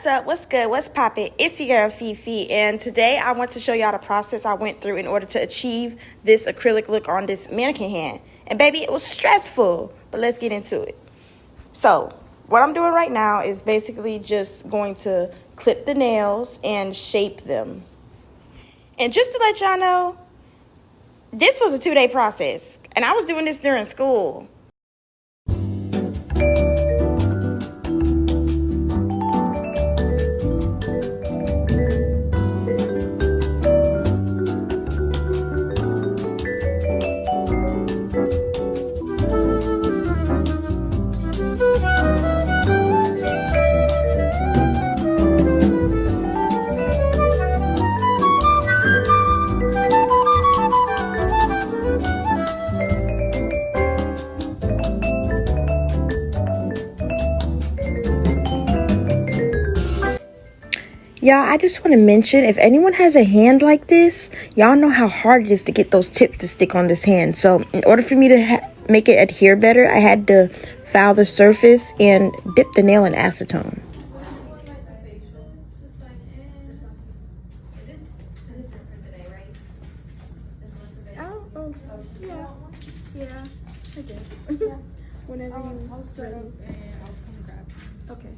up? What's good? What's poppin'? It's your girl Fifi, and today I want to show y'all the process I went through in order to achieve this acrylic look on this mannequin hand. And baby, it was stressful, but let's get into it. So what I'm doing right now is basically just going to clip the nails and shape them. And just to let y'all know, this was a 2-day process, and I was doing this during school. Y'all, I just want to mention, if anyone has a hand like this, y'all know how hard it is to get those tips to stick on this hand. So in order for me to make it adhere better, I had to foul the surface and dip the nail in acetone. Yeah, I guess. Whenever I'll set up and I'll come grab. Okay.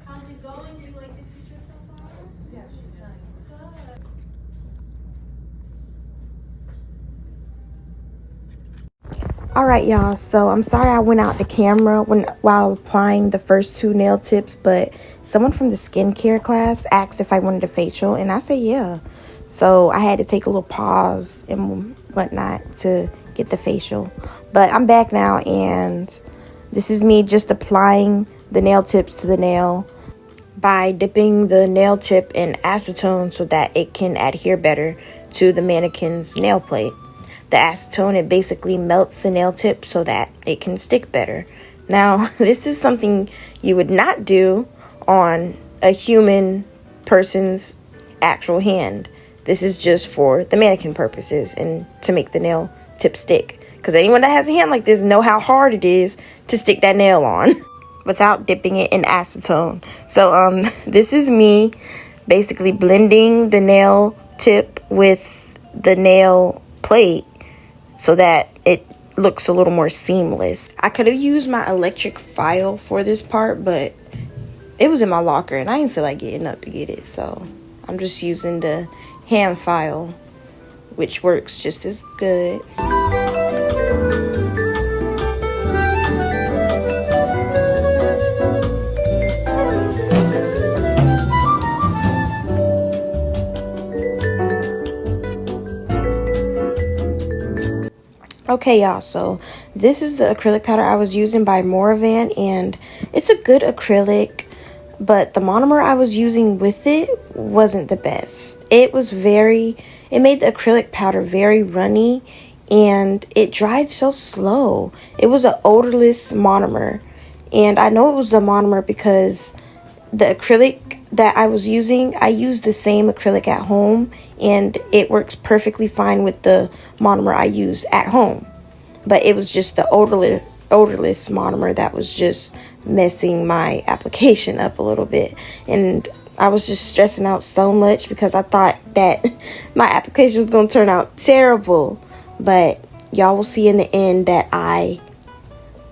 How's it going? Do you like the teacher so far? Yeah, she's nice. All right, y'all. So I'm sorry I went out the camera while applying the first 2 nail tips, but someone from the skincare class asked if I wanted a facial, and I said yeah. So I had to take a little pause and whatnot to get the facial. But I'm back now, and this is me just applying the nail tips to the nail by dipping the nail tip in acetone so that it can adhere better to the mannequin's nail plate. The acetone, it basically melts the nail tip so that it can stick better. Now, this is something you would not do on a human person's actual hand. This is just for the mannequin purposes and to make the nail tip stick. Because anyone that has a hand like this know how hard it is to stick that nail on without dipping it in acetone. So this is me basically blending the nail tip with the nail plate so that it looks a little more seamless. I could have used my electric file for this part, but it was in my locker and I didn't feel like getting up to get it. So I'm just using the hand file, which works just as good. Okay, y'all, so this is the acrylic powder I was using by Moravan, and it's a good acrylic, but the monomer I was using with it wasn't the best. It made the acrylic powder very runny, and it dried so slow. It was an odorless monomer, and I know it was the monomer because the acrylic that I was using, I used the same acrylic at home, and it works perfectly fine with the monomer I use at home. But it was just the odorless monomer that was just messing my application up a little bit. And I was just stressing out so much because I thought that my application was going to turn out terrible. But y'all will see in the end that I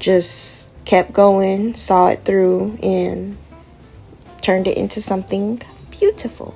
just kept going, saw it through, and turned it into something beautiful.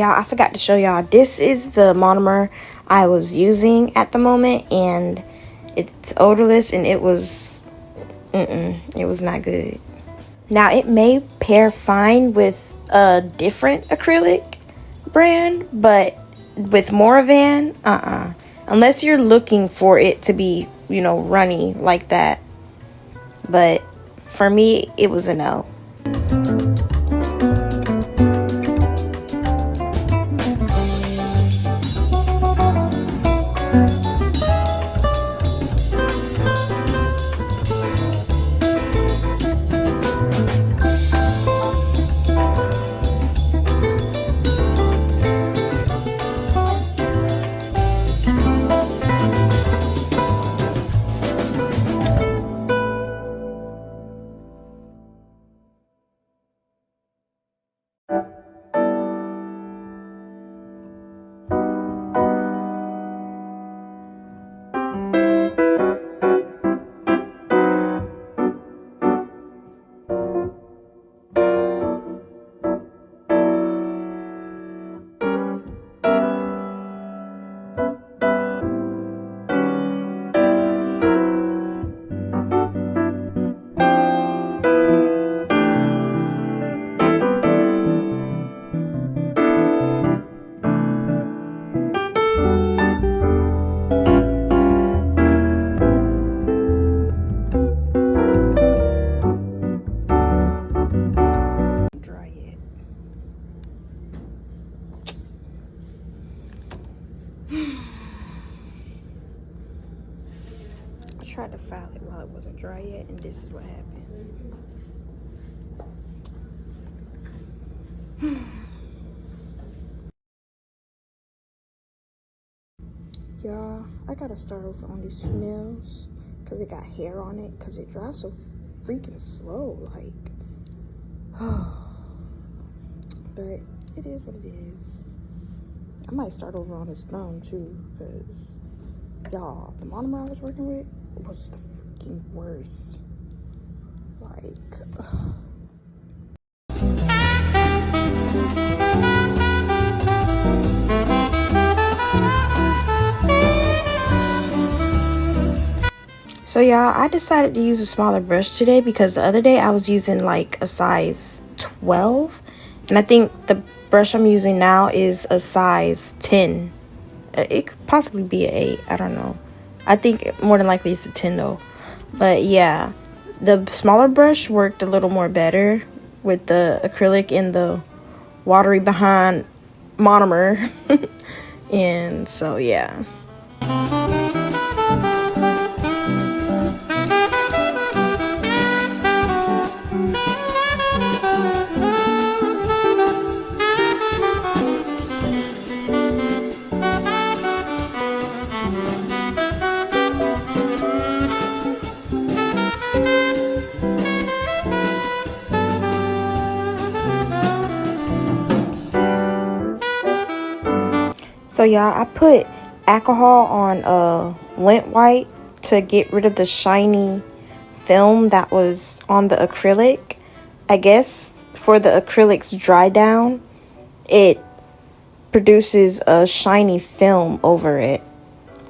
y'all, I forgot to show y'all. This is the monomer I was using at the moment, and it's odorless, and it was not good. Now, it may pair fine with a different acrylic brand, but with Moravan, unless you're looking for it to be, runny like that. But for me, it was a no. I tried to file it while it wasn't dry yet, and this is what happened. Y'all, I gotta start over on these two nails because it got hair on it because it dries so freaking slow, like. But it is what it is. I might start over on his thumb too, because y'all, the monomer I was working with was the freaking worst. Like, so y'all, I decided to use a smaller brush today because the other day I was using like a size 12, and I think the brush I'm using now is a size 10. It could possibly be an 8, I don't know. I think more than likely it's a 10 though. But yeah, the smaller brush worked a little more better with the acrylic and the watery behind monomer. And so yeah. So y'all, I put alcohol on lint white to get rid of the shiny film that was on the acrylic. I guess for the acrylic's dry down, it produces a shiny film over it.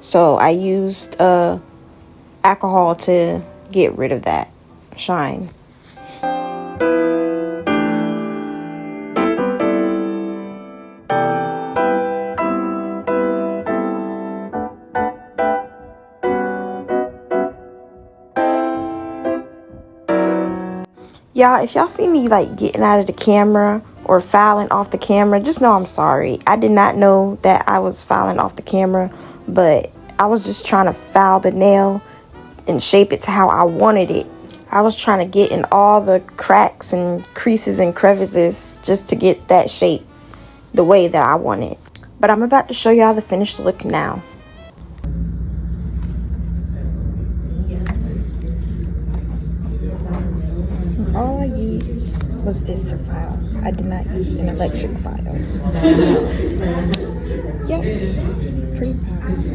So I used alcohol to get rid of that shine. Y'all, if y'all see me like getting out of the camera or filing off the camera, just know I'm sorry. I did not know that I was filing off the camera, but I was just trying to file the nail and shape it to how I wanted it. I was trying to get in all the cracks and creases and crevices just to get that shape the way that I want it. But I'm about to show y'all the finished look now. All I used was this to file. I did not use an electric file. So, yep, pretty proud.